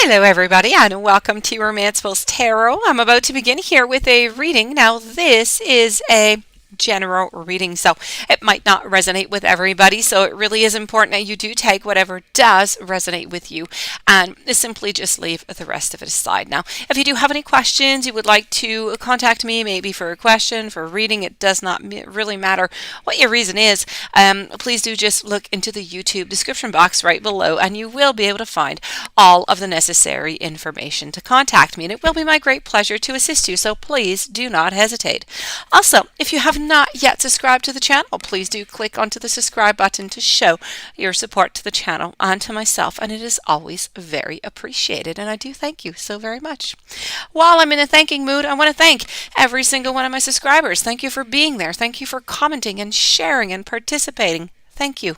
Hello everybody and welcome to Romancefuls Tarot. I'm about to begin here with a reading. Now this is a general reading, so it might not resonate with everybody, so it really is important that you do take whatever does resonate with you and simply just leave the rest of it aside. Now if you do have any questions, you would like to contact me, maybe for a question, for a reading, it does not really matter what your reason is. Please do just look into the YouTube description box right below and you will be able to find all of the necessary information to contact me, and it will be my great pleasure to assist you, so please do not hesitate. Also, if you have not yet subscribed to the channel, please do click onto the subscribe button to show your support to the channel and to myself, and it is always very appreciated, and I do thank you so very much. While I'm in a thanking mood, I want to thank every single one of my subscribers. Thank you for being there. Thank you for commenting and sharing and participating. Thank you.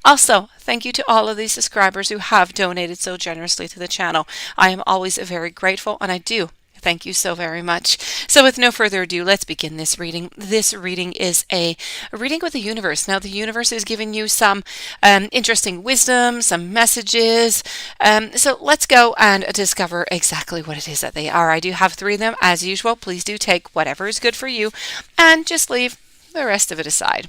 Also, thank you to all of these subscribers who have donated so generously to the channel. I am always very grateful, and I do thank you so very much. So with no further ado, let's begin this reading. This reading is a reading with the universe. Now the universe is giving you some interesting wisdom, some messages. So let's go and discover exactly what it is that they are. I do have 3 of them as usual. Please do take whatever is good for you and just leave the rest of it aside.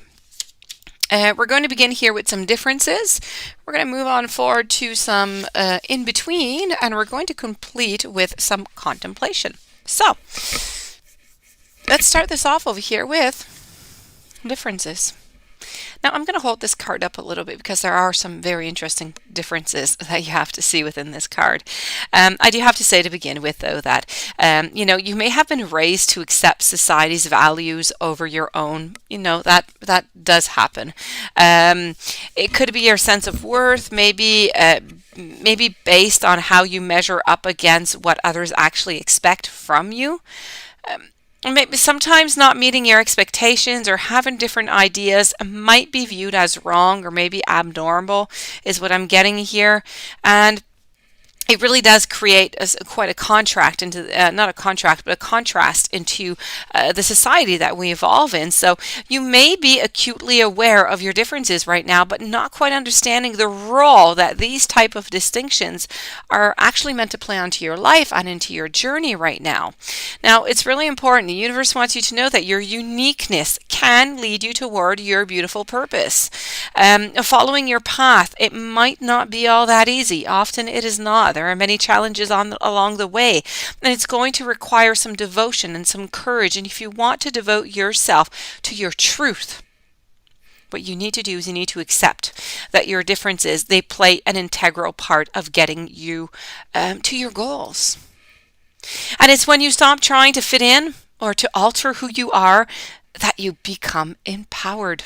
We're going to begin here with some differences. We're going to move on forward to some in between, and we're going to complete with some contemplation. So, let's start this off over here with differences. Now, I'm going to hold this card up a little bit because there are some very interesting differences that you have to see within this card. I do have to say to begin with, though, that, you may have been raised to accept society's values over your own. That does happen. It could be your sense of worth, maybe based on how you measure up against what others actually expect from you. Maybe sometimes not meeting your expectations or having different ideas might be viewed as wrong or maybe abnormal is what I'm getting here. And it really does create quite a contrast into, not a contract, but a contrast into the society that we evolve in. So you may be acutely aware of your differences right now, but not quite understanding the role that these type of distinctions are actually meant to play onto your life and into your journey right now. Now, it's really important. The universe wants you to know that your uniqueness can lead you toward your beautiful purpose. Following your path, it might not be all that easy. Often it is not. There are many challenges along the way, and it's going to require some devotion and some courage. And if you want to devote yourself to your truth, what you need to do is you need to accept that your differences, they play an integral part of getting you to your goals. And it's when you stop trying to fit in or to alter who you are that you become empowered.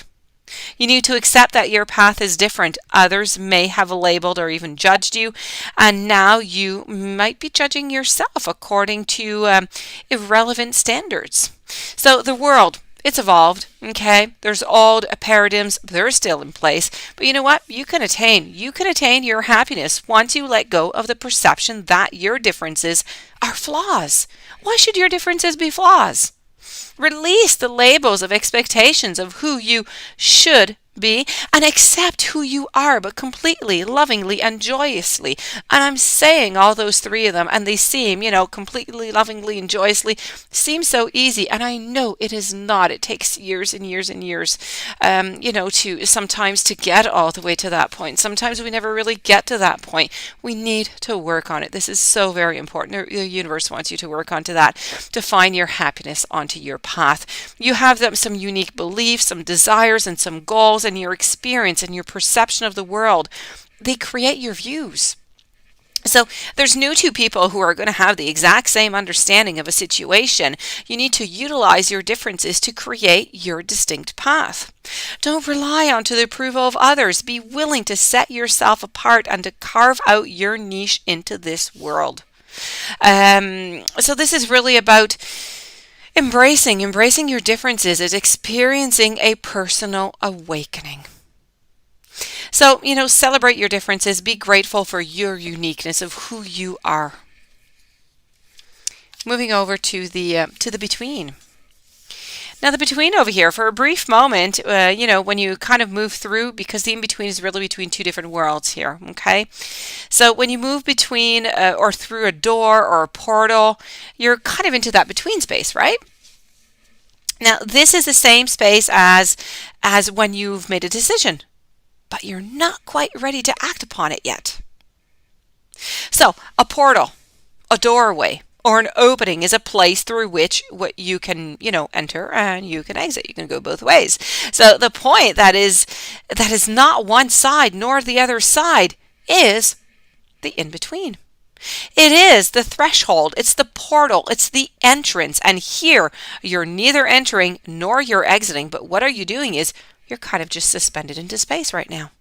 You need to accept that your path is different. Others may have labeled or even judged you, and now you might be judging yourself according to irrelevant standards. So the world, it's evolved, okay? There's old paradigms, they're still in place, but you know what? You can attain your happiness once you let go of the perception that your differences are flaws. Why should your differences be flaws? Release the labels of expectations of who you should be and accept who you are, but completely, lovingly, and joyously. And I'm saying all those 3 of them, and they seem, completely, lovingly, and joyously, seem so easy. And I know it is not. It takes years and years and years, to sometimes to get all the way to that point. Sometimes we never really get to that point. We need to work on it. This is so very important. The universe wants you to work onto that, to find your happiness onto your path. You have some unique beliefs, some desires, and some goals, and your experience and your perception of the world, they create your views. So there's no 2 people who are going to have the exact same understanding of a situation. You need to utilize your differences to create your distinct path. Don't rely on the approval of others. Be willing to set yourself apart and to carve out your niche into this world. So this is really about embracing your differences is experiencing a personal awakening. So, celebrate your differences. Be grateful for your uniqueness of who you are. Moving over to the between. Now the between over here, for a brief moment, when you kind of move through, because the in-between is really between two different worlds here, okay? So when you move between or through a door or a portal, you're kind of into that between space, right? Now this is the same space as when you've made a decision, but you're not quite ready to act upon it yet. So a portal, a doorway, or an opening is a place through which what you can, enter and you can exit. You can go both ways. So the point that is not one side nor the other side is the in-between. It is the threshold. It's the portal. It's the entrance. And here you're neither entering nor you're exiting. But what are you doing is you're kind of just suspended into space right now.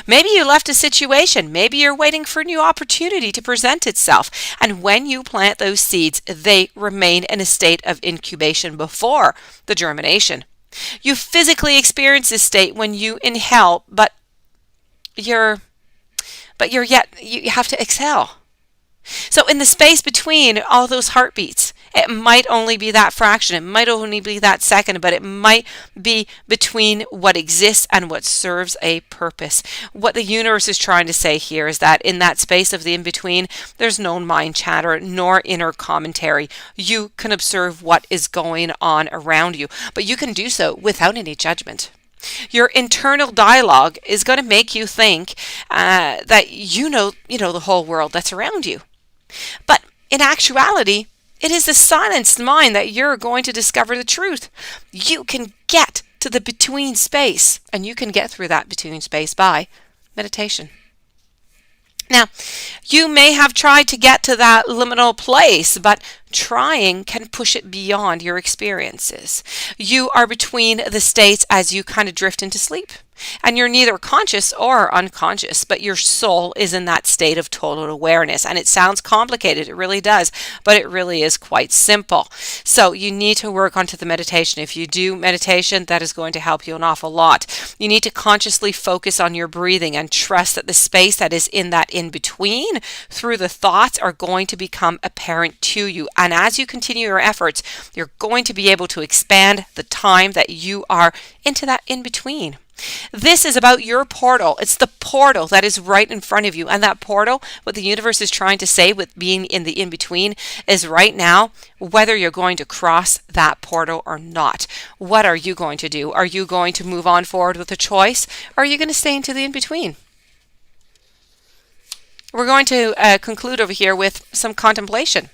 Maybe you left a situation. Maybe you're waiting for a new opportunity to present itself. And when you plant those seeds, they remain in a state of incubation before the germination. You physically experience this state when you inhale, but you have to exhale. So in the space between all those heartbeats, it might only be that fraction, it might only be that second, but it might be between what exists and what serves a purpose. What the universe is trying to say here is that in that space of the in-between, there's no mind chatter nor inner commentary. You can observe what is going on around you, but you can do so without any judgment. Your internal dialogue is going to make you think that you know the whole world that's around you. But in actuality, it is the silenced mind that you're going to discover the truth. You can get to the between space, and you can get through that between space by meditation. Now, you may have tried to get to that liminal place, but trying can push it beyond your experiences. You are between the states as you kind of drift into sleep. And you're neither conscious or unconscious, but your soul is in that state of total awareness. And it sounds complicated, it really does, but it really is quite simple. So you need to work onto the meditation. If you do meditation, that is going to help you an awful lot. You need to consciously focus on your breathing and trust that the space that is in that in-between through the thoughts are going to become apparent to you. And as you continue your efforts, you're going to be able to expand the time that you are into that in-between. This is about your portal. It's the portal that is right in front of you. And that portal, what the universe is trying to say with being in the in-between, is right now whether you're going to cross that portal or not. What are you going to do? Are you going to move on forward with a choice? Or are you going to stay into the in-between? We're going to conclude over here with some contemplation.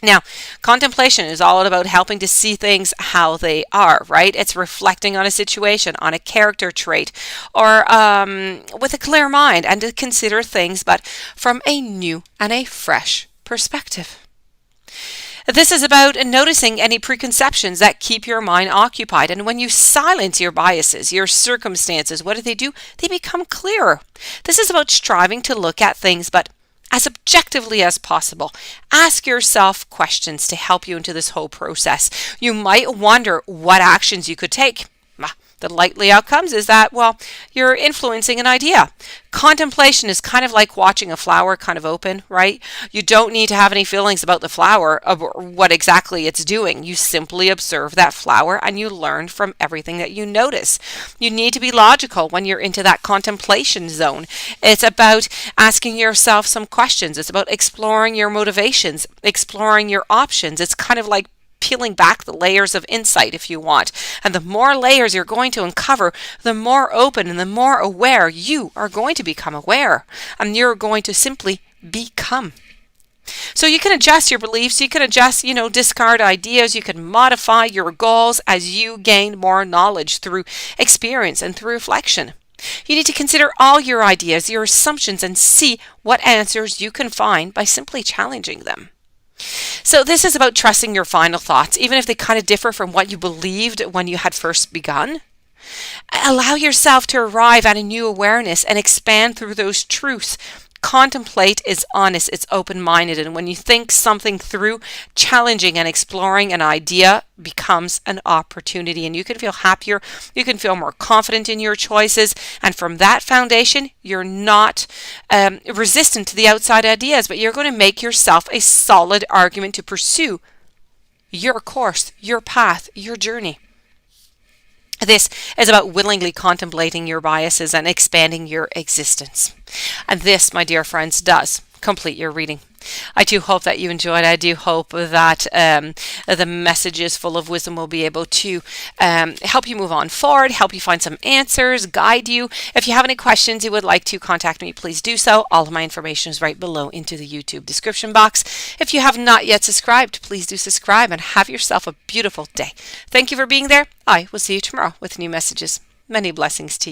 Now, contemplation is all about helping to see things how they are, right? It's reflecting on a situation, on a character trait, or with a clear mind, and to consider things, but from a new and a fresh perspective. This is about noticing any preconceptions that keep your mind occupied. And when you silence your biases, your circumstances, what do? They become clearer. This is about striving to look at things, but as objectively as possible. Ask yourself questions to help you into this whole process. You might wonder what actions you could take. The likely outcomes is that, you're influencing an idea. Contemplation is kind of like watching a flower kind of open, right? You don't need to have any feelings about the flower or what exactly it's doing. You simply observe that flower and you learn from everything that you notice. You need to be logical when you're into that contemplation zone. It's about asking yourself some questions. It's about exploring your motivations, exploring your options. It's kind of like peeling back the layers of insight, if you want. And the more layers you're going to uncover, the more open and the more aware you are going to become aware. And you're going to simply become. So you can adjust your beliefs, you can adjust, discard ideas, you can modify your goals as you gain more knowledge through experience and through reflection. You need to consider all your ideas, your assumptions, and see what answers you can find by simply challenging them. So this is about trusting your final thoughts, even if they kind of differ from what you believed when you had first begun. Allow yourself to arrive at a new awareness and expand through those truths. Contemplate is honest, it's open-minded, and when you think something through, challenging and exploring an idea becomes an opportunity, and you can feel happier, you can feel more confident in your choices, and from that foundation, you're not resistant to the outside ideas, but you're going to make yourself a solid argument to pursue your course, your path, your journey. This is about willingly contemplating your biases and expanding your existence. And this, my dear friends, does complete your reading. I do hope that you enjoyed. I do hope that the messages full of wisdom will be able to help you move on forward, help you find some answers, guide you. If you have any questions you would like to contact me, please do so. All of my information is right below into the YouTube description box. If you have not yet subscribed, please do subscribe and have yourself a beautiful day. Thank you for being there. I will see you tomorrow with new messages. Many blessings to you.